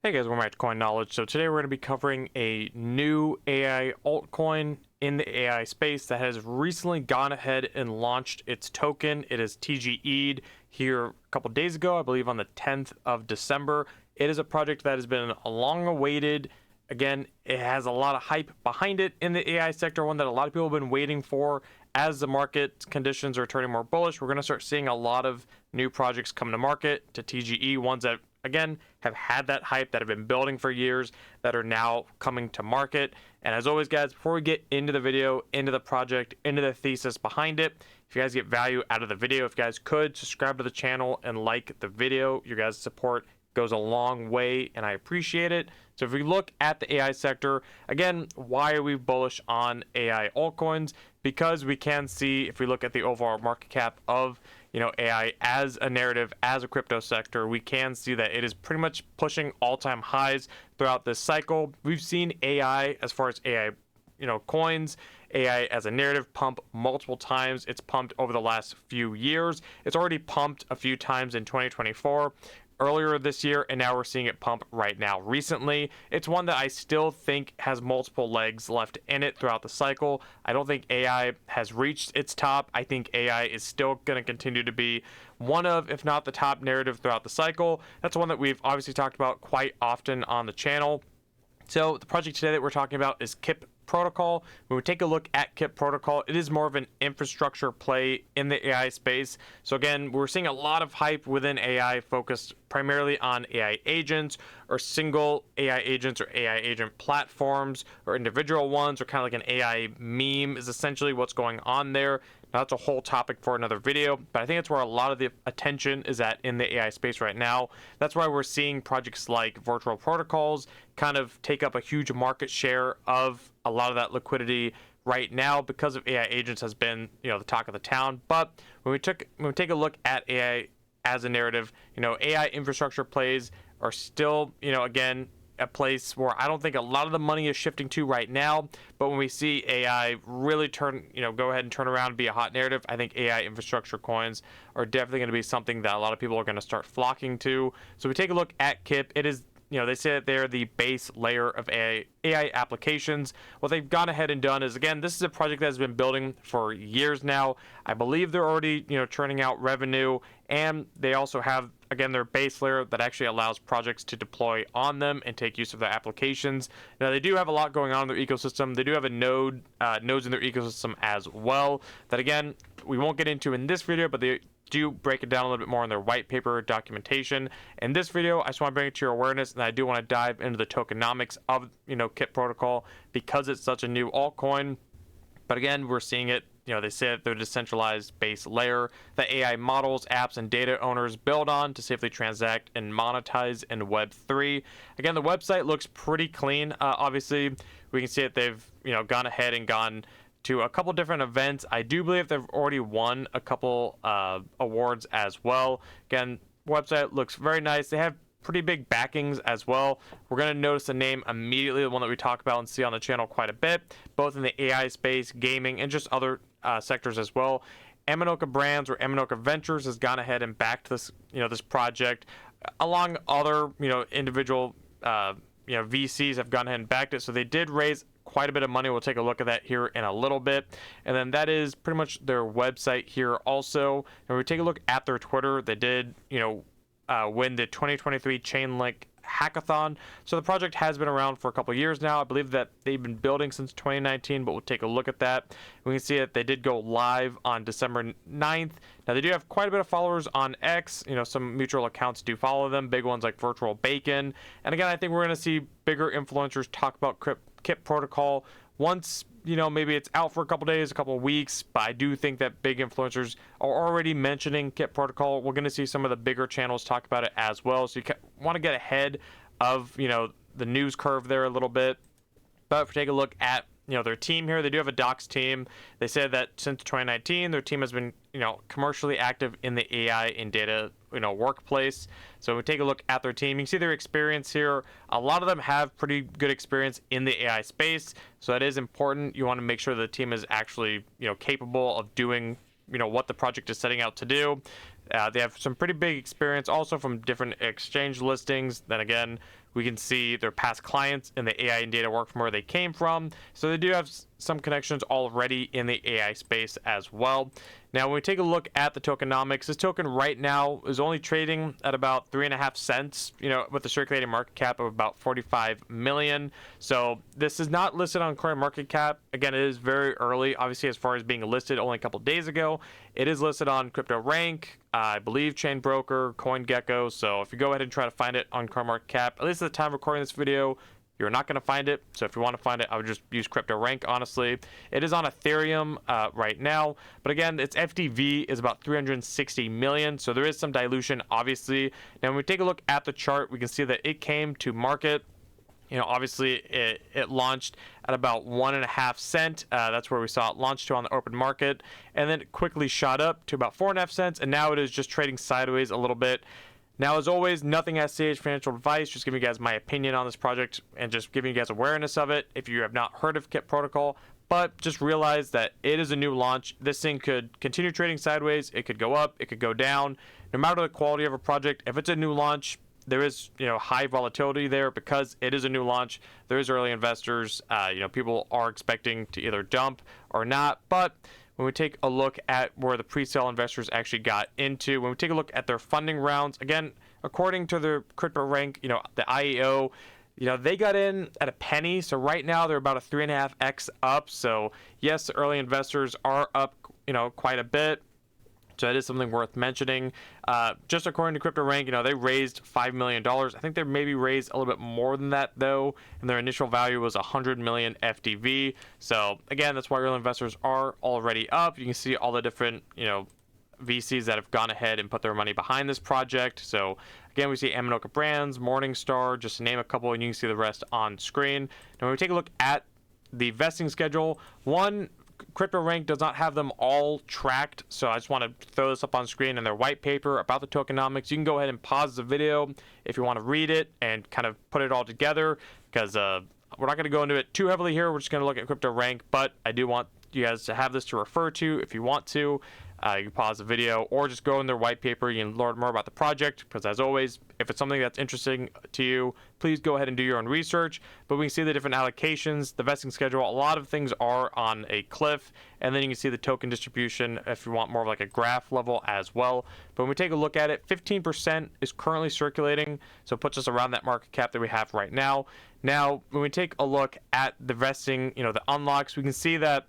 Hey guys, welcome back to Coin Knowledge. So today we're going to be covering a new AI altcoin in the AI space that has recently gone ahead and launched its token. It is TGE'd here a couple days ago, I believe on the 10th of December. It is a project that has been long awaited. Again, it has a lot of hype behind it in the AI sector, one that a lot of people have been waiting for. As the market conditions are turning more bullish, we're going to start seeing a lot of new projects come to market to TGE, ones that again have had that hype, that have been building for years, that are now coming to market. And as always guys, before we get into the video, into the project, into the thesis behind it, if you guys get value out of the video, if you guys could subscribe to the channel and like the video, your guys' support goes a long way and I appreciate it. So if we look at the AI sector, again, why are we bullish on AI altcoins? Because we can see, if we look at the overall market cap of AI as a narrative, as a crypto sector, we can see that it is pretty much pushing all-time highs throughout this cycle. We've seen AI, as far as AI coins, AI as a narrative pump multiple times. It's pumped over the last few years. It's already pumped a few times in 2024, earlier this year, and now we're seeing it pump right now recently. It's one that I still think has multiple legs left in it throughout the cycle. I don't think AI has reached its top. I think AI is still going to continue to be one of, if not the top narrative throughout the cycle. That's one that we've obviously talked about quite often on the channel. So the project today that we're talking about is KIP Protocol. When we take a look at KIP Protocol, it is more of an infrastructure play in the AI space. So again, we're seeing a lot of hype within AI focused primarily on AI agents or single AI agents or AI agent platforms or individual ones, or kind of like an AI meme is essentially what's going on there. Now, that's a whole topic for another video, but I think it's where a lot of the attention is at in the AI space right now. That's why we're seeing projects like virtual protocols kind of take up a huge market share of a lot of that liquidity right now, because of AI agents has been the talk of the town. But when we take a look at AI as a narrative, AI infrastructure plays are still again a place where I don't think a lot of the money is shifting to right now. But when we see AI really go ahead and turn around and be a hot narrative, I think AI infrastructure coins are definitely going to be something that a lot of people are going to start flocking to. So we take a look at KIP. It is, they say that they're the base layer of AI applications. What they've gone ahead and done is, again, this is a project that has been building for years now. I believe they're already, churning out revenue, and they also have, again, their base layer that actually allows projects to deploy on them and take use of their applications. Now, they do have a lot going on in their ecosystem. They do have a nodes in their ecosystem as well that, again, we won't get into in this video, but they do break it down a little bit more in their white paper documentation. In this video, I just want to bring it to your awareness, and I do want to dive into the tokenomics of KIP Protocol because it's such a new altcoin. But again, we're seeing it. They say that they're a decentralized base layer that AI models, apps, and data owners build on to safely transact and monetize in Web3. Again, the website looks pretty clean. Obviously, we can see that they've gone ahead and gone to a couple different events. I do believe they've already won a couple awards as well. Again, website looks very nice. They have pretty big backings as well. We're going to notice the name immediately, the one that we talk about and see on the channel quite a bit, both in the AI space, gaming, and just other sectors as well. Aminoka Brands or Aminoka Ventures has gone ahead and backed this, this project, along other, individual, VCs have gone ahead and backed it. So they did raise quite a bit of money. We'll take a look at that here in a little bit. And then that is pretty much their website here also. And we take a look at their Twitter. They did, win the 2023 Chainlink Hackathon. So the project has been around for a couple years now. I believe that they've been building since 2019, but we'll take a look at that. We can see that they did go live on December 9th. Now, they do have quite a bit of followers on X. Some mutual accounts do follow them, big ones like Virtual Bacon. And again, I think we're going to see bigger influencers talk about KIP Protocol once maybe it's out for a couple days, a couple of weeks. But I do think that big influencers are already mentioning KIP Protocol. We're going to see some of the bigger channels talk about it as well. So you want to get ahead of the news curve there a little bit. But if we take a look at their team here, they do have a docs team. They said that since 2019, their team has been commercially active in the AI and data workplace. So we take a look at their team. You can see their experience here. A lot of them have pretty good experience in the AI space, so that is important. You want to make sure the team is actually capable of doing what the project is setting out to do. They have some pretty big experience also from different exchange listings. Then again, we can see their past clients in the AI and data work from where they came from. So they do have some connections already in the AI space as well. Now, when we take a look at the tokenomics, this token right now is only trading at about 3.5 cents, with a circulating market cap of about 45 million. So this is not listed on CoinMarketCap. Again, it is very early, obviously, as far as being listed only a couple days ago. It is listed on CryptoRank, I believe Chain Broker, CoinGecko. So if you go ahead and try to find it on CoinMarketCap, at least at the time of recording this video, you're not going to find it. So if you want to find it, I would just use CryptoRank, honestly. It is on Ethereum right now. But again, its FTV is about 360 million. So there is some dilution, obviously. Now, when we take a look at the chart, we can see that it came to market. Obviously, it launched at about 1.5 cents. That's where we saw it launch to on the open market. And then it quickly shot up to about 4.5 cents. And now it is just trading sideways a little bit. Now, as always, nothing SCH financial advice, just giving you guys my opinion on this project and just giving you guys awareness of it if you have not heard of KIP Protocol. But just realize that it is a new launch. This thing could continue trading sideways. It could go up. It could go down. No matter the quality of a project, if it's a new launch, there is high volatility there because it is a new launch. There is early investors. People are expecting to either dump or not. But when we take a look at where the pre-sale investors actually got into, when we take a look at their funding rounds, again, according to the CryptoRank, the IEO, they got in at a penny. So right now they're about a 3.5x up. So yes, the early investors are up, quite a bit. So that is something worth mentioning. Just according to CryptoRank, they raised $5 million. I think they maybe raised a little bit more than that, though, and their initial value was 100 million FDV. So again, that's why early investors are already up. You can see all the different, VCs that have gone ahead and put their money behind this project. So again, we see Aminoka Brands, Morningstar, just to name a couple, and you can see the rest on screen. Now, when we take a look at the vesting schedule, CryptoRank does not have them all tracked, so I just want to throw this up on screen in their white paper about the tokenomics. You can go ahead and pause the video if you want to read it and kind of put it all together, because we're not going to go into it too heavily here. We're just going to look at CryptoRank, but I do want you guys to have this to refer to if you want to. You can pause the video or just go in their white paper. You can learn more about the project, because as always, if it's something that's interesting to you, please go ahead and do your own research. But we can see the different allocations, the vesting schedule. A lot of things are on a cliff, and then you can see the token distribution if you want more of like a graph level as well. But when we take a look at it, 15% is currently circulating, so it puts us around that market cap that we have right now. Now, when we take a look at the vesting, the unlocks, we can see that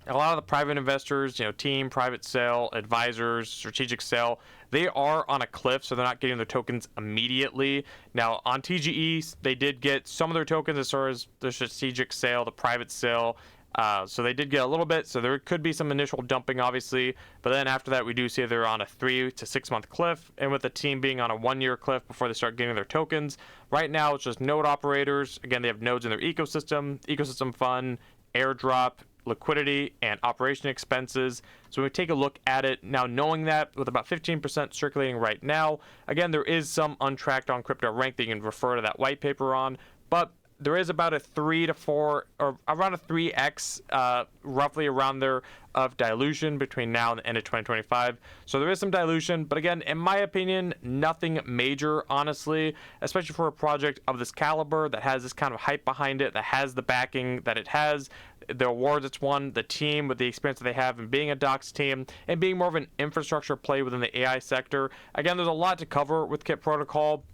a lot of the private investors, team, private sale, advisors, strategic sale, they are on a cliff, so they're not getting their tokens immediately. Now, on TGE, they did get some of their tokens as far as the strategic sale, the private sale. So they did get a little bit, so there could be some initial dumping, obviously. But then after that, we do see they're on a 3 to 6 month cliff, and with the team being on a 1-year cliff before they start getting their tokens. Right now, it's just node operators. Again, they have nodes in their ecosystem fund, airdrop, liquidity, and operation expenses. So when we take a look at it now, knowing that with about 15% circulating right now, again, there is some untracked on CryptoRank that you can refer to that white paper on, but there is about a 3 to 4 or around a 3x roughly around there of dilution between now and the end of 2025. So there is some dilution, but again, in my opinion, nothing major, honestly, especially for a project of this caliber that has this kind of hype behind it, that has the backing that it has, the awards it's won, the team with the experience that they have in being a docs team and being more of an infrastructure play within the AI sector. Again, there's a lot to cover with KIP Protocol.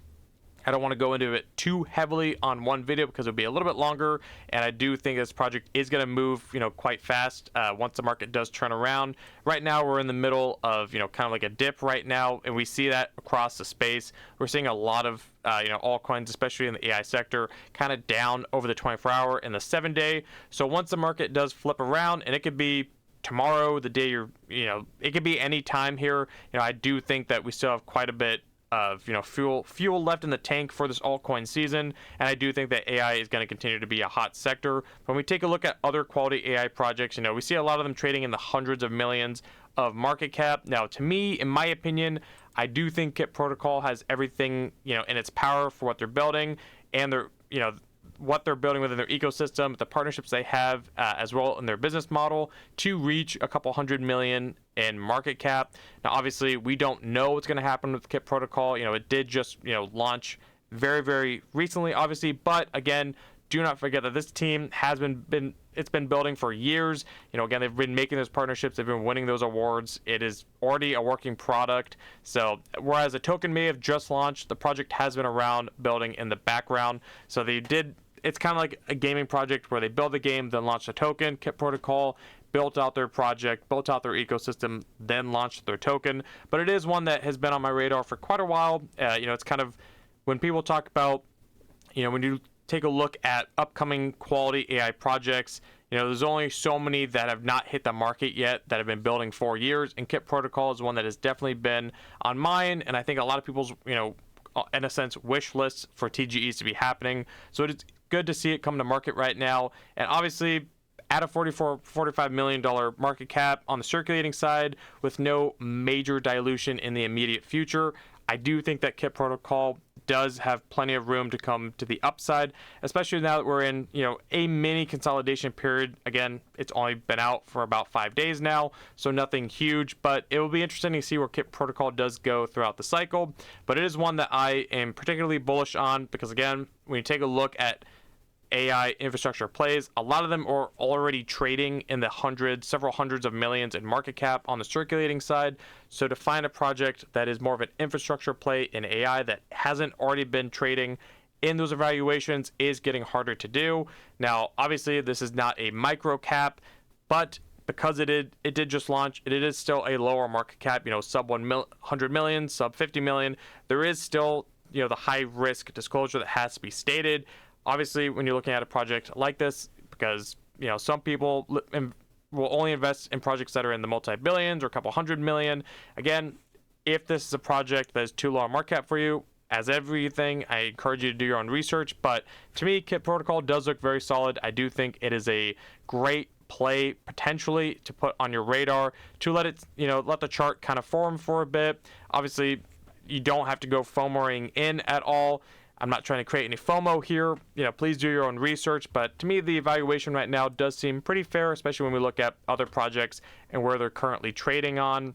I don't want to go into it too heavily on one video because it'll be a little bit longer, and I do think this project is going to move, quite fast once the market does turn around. Right now, we're in the middle of, kind of like a dip right now, and we see that across the space. We're seeing a lot of, altcoins, especially in the AI sector, kind of down over the 24-hour and the 7-day. So once the market does flip around, and it could be tomorrow, the day it could be any time here. I do think that we still have quite a bit of fuel left in the tank for this altcoin season, and I do think that AI is going to continue to be a hot sector. When we take a look at other quality AI projects, we see a lot of them trading in the hundreds of millions of market cap. Now, to me, in my opinion, I do think KIP Protocol has everything in its power for what they're building, and what they're building within their ecosystem, the partnerships they have as well in their business model to reach a couple $100 million in market cap. Now, obviously, we don't know what's going to happen with KIP Protocol. It did just launch very, very recently, obviously, but again, do not forget that this team has been building for years. Again, they've been making those partnerships, they've been winning those awards. It is already a working product. So whereas a token may have just launched, the project has been around building in the background. So it's kind of like a gaming project where they build the game, then launch a token. KIP Protocol built out their project, built out their ecosystem, then launched their token. But it is one that has been on my radar for quite a while. It's kind of when people talk about, when you take a look at upcoming quality AI projects, there's only so many that have not hit the market yet that have been building for years, and KIP Protocol is one that has definitely been on mine, and I think a lot of people's, in a sense, wish lists for TGEs to be happening. So it is good to see it come to market right now, and obviously at a $45 million market cap on the circulating side with no major dilution in the immediate future, I do think that KIP Protocol does have plenty of room to come to the upside, especially now that we're in, a mini consolidation period. Again, it's only been out for about 5 days now, so nothing huge, but it will be interesting to see where KIP Protocol does go throughout the cycle. But it is one that I am particularly bullish on because, again, when you take a look at AI infrastructure plays, a lot of them are already trading in the several hundreds of millions in market cap on the circulating side. So to find a project that is more of an infrastructure play in AI that hasn't already been trading in those evaluations is getting harder to do. Now, obviously, this is not a micro cap, but because it did just launch, it is still a lower market cap, sub 100 million, sub 50 million. There is still, the high risk disclosure that has to be stated. Obviously, when you're looking at a project like this, because some people will only invest in projects that are in the multi-billions or a couple $100 million. Again, if this is a project that is too low a market cap for you, as everything, I encourage you to do your own research. But to me, KIP Protocol does look very solid. I do think it is a great play potentially to put on your radar to let it, let the chart kind of form for a bit. Obviously, you don't have to go FOMOing in at all. I'm not trying to create any FOMO here. Please do your own research. But to me, the evaluation right now does seem pretty fair, especially when we look at other projects and where they're currently trading on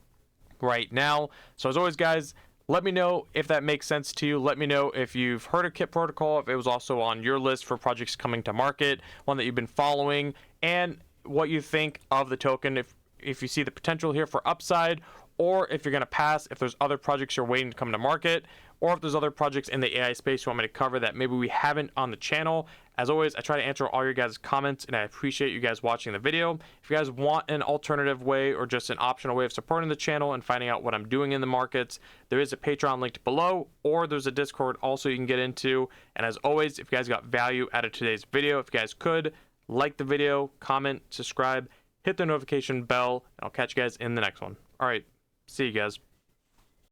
right now. So as always, guys, let me know if that makes sense to you. Let me know if you've heard of KIP Protocol, if it was also on your list for projects coming to market, one that you've been following, and what you think of the token, if you see the potential here for upside, or if you're going to pass, if there's other projects you're waiting to come to market, or if there's other projects in the AI space you want me to cover that maybe we haven't on the channel. As always, I try to answer all your guys' comments, and I appreciate you guys watching the video. If you guys want an alternative way or just an optional way of supporting the channel and finding out what I'm doing in the markets, there is a Patreon linked below, or there's a Discord also you can get into. And as always, if you guys got value out of today's video, if you guys could, like the video, comment, subscribe, hit the notification bell, and I'll catch you guys in the next one. All right, see you guys.